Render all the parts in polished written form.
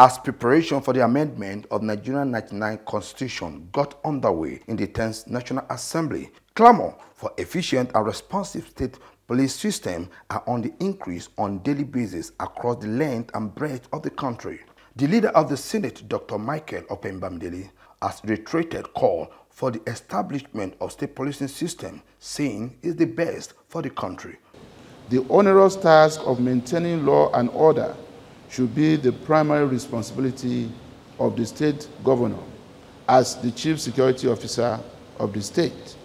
As preparation for the amendment of Nigerian 99 Constitution got underway in the 10th National Assembly, clamor for efficient and responsive state police system are on the increase on daily basis across the length and breadth of the country. The leader of the Senate, Dr. Opeyemi, has reiterated call for the establishment of state policing system, saying is the best for the country. The onerous task of maintaining law and order should be the primary responsibility of the state governor as the chief security officer of the state.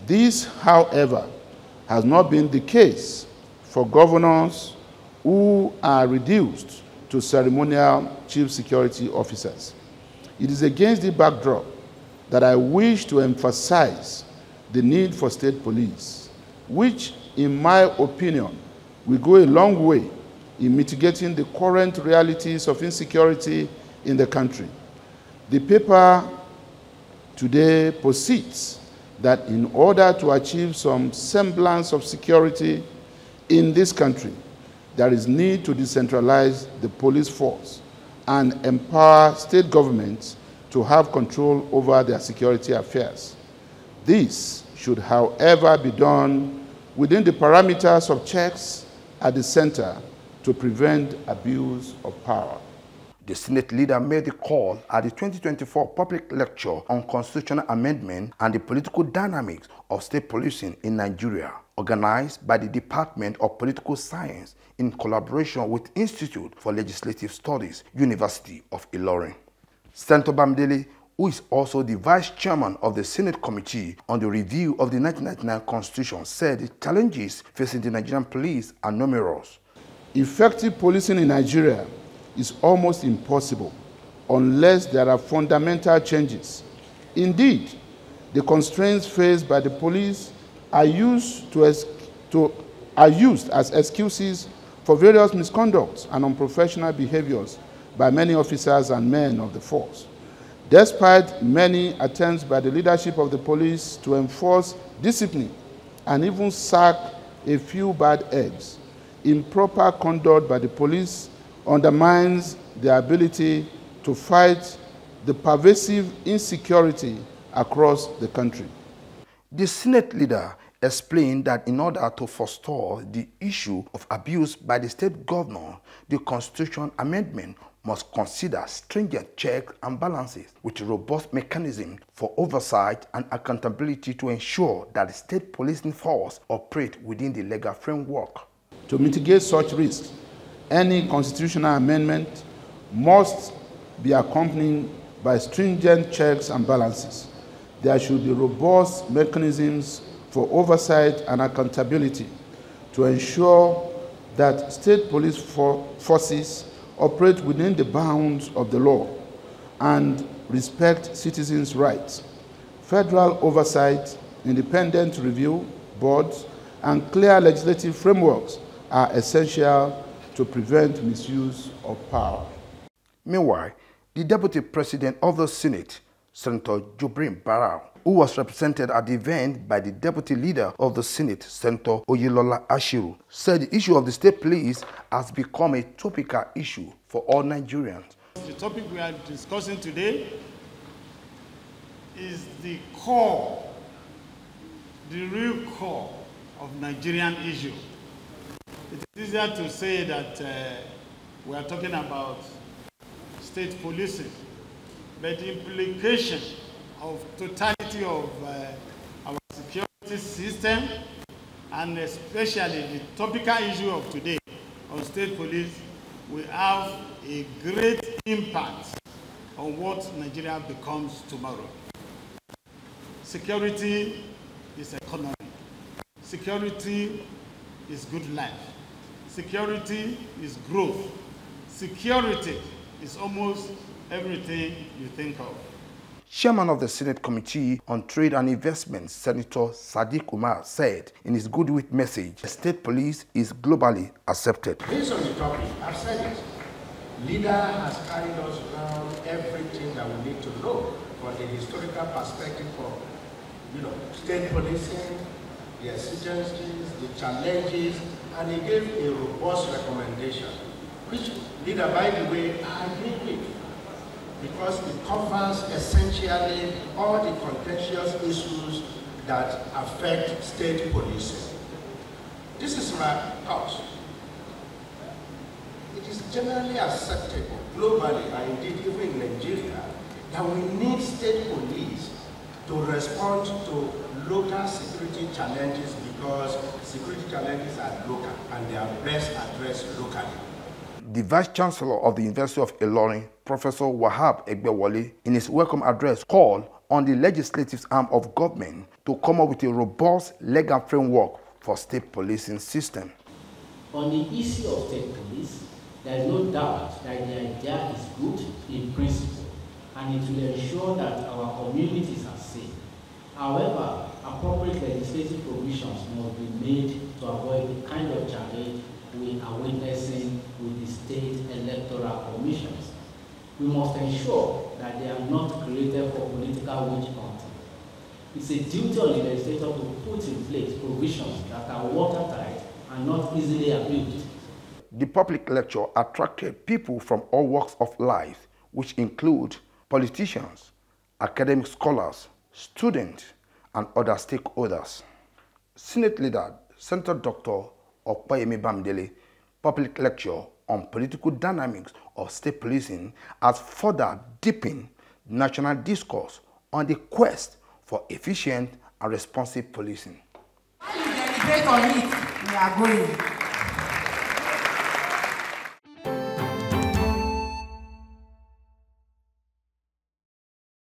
This, however, has not been the case for governors who are reduced to ceremonial chief security officers. It is against the backdrop that I wish to emphasize the need for state police, which, in my opinion, will go a long way in mitigating the current realities of insecurity in the country. The paper today posits that in order to achieve some semblance of security in this country, there is need to decentralize the police force and empower state governments to have control over their security affairs. This should, however, be done within the parameters of checks at the center to prevent abuse of power. The Senate leader made the call at the 2024 public lecture on constitutional amendment and the political dynamics of state policing in Nigeria, organized by the Department of Political Science in collaboration with Institute for Legislative Studies, University of Ilorin. Senator Bamidele, who is also the vice chairman of the Senate Committee on the Review of the 1999 Constitution, said the challenges facing the Nigerian police are numerous. Effective policing in Nigeria is almost impossible unless there are fundamental changes. Indeed, the constraints faced by the police are used as excuses for various misconducts and unprofessional behaviors by many officers and men of the force. Despite many attempts by the leadership of the police to enforce discipline and even sack a few bad eggs, improper conduct by the police undermines their ability to fight the pervasive insecurity across the country. The Senate leader explained that in order to forestall the issue of abuse by the state governor, the Constitution amendment must consider stringent checks and balances with a robust mechanism for oversight and accountability to ensure that the state policing force operates within the legal framework. To mitigate such risks, any constitutional amendment must be accompanied by stringent checks and balances. There should be robust mechanisms for oversight and accountability to ensure that state police forces operate within the bounds of the law and respect citizens' rights. Federal oversight, independent review boards, and clear legislative frameworks are essential to prevent misuse of power. Meanwhile, the Deputy President of the Senate, Senator Jibrin Barau, who was represented at the event by the Deputy Leader of the Senate, Senator Oyinlola Ashiru, said the issue of the state police has become a topical issue for all Nigerians. The topic we are discussing today is the core, the real core of Nigerian issue. It is easier to say that we are talking about state policing, but the implication of totality of our security system, and especially the topical issue of today on state police, will have a great impact on what Nigeria becomes tomorrow. Security is economy. Security is good life. Security is growth. Security is almost everything you think of. Chairman of the Senate Committee on Trade and Investment, Senator Sadiq Umar, said in his goodwill message, the state police is globally accepted. Based on the topic, I've said it. Leader has carried us around everything that we need to know from the historical perspective of, state policing, the exigencies, the challenges, and he gave a robust recommendation which, leader, by the way, I agree with, because it covers essentially all the contentious issues that affect state policing. This is my house. It is generally acceptable globally, and indeed even in Nigeria, that we need state police to respond to local security challenges, because security challenges are local and they are best addressed locally. The Vice Chancellor of the University of Ilorin, Professor Wahab Egbewole, in his welcome address, called on the legislative arm of government to come up with a robust legal framework for state policing system. On the issue of state police, there is no doubt that the idea is good in principle, and it will ensure that our communities are safe. However, appropriate legislative provisions must be made to avoid the kind of challenge we are witnessing with the state electoral commissions. We must ensure that they are not created for political witch hunting. It's a duty on the legislator to put in place provisions that are watertight and not easily abused. The public lecture attracted people from all walks of life, which include politicians, academic scholars, students, and other stakeholders. Senate leader, Senator Dr. Opeyemi Bamidele, public lecture on political dynamics of state policing has further deepened national discourse on the quest for efficient and responsive policing. While you deliberate on it, we are going.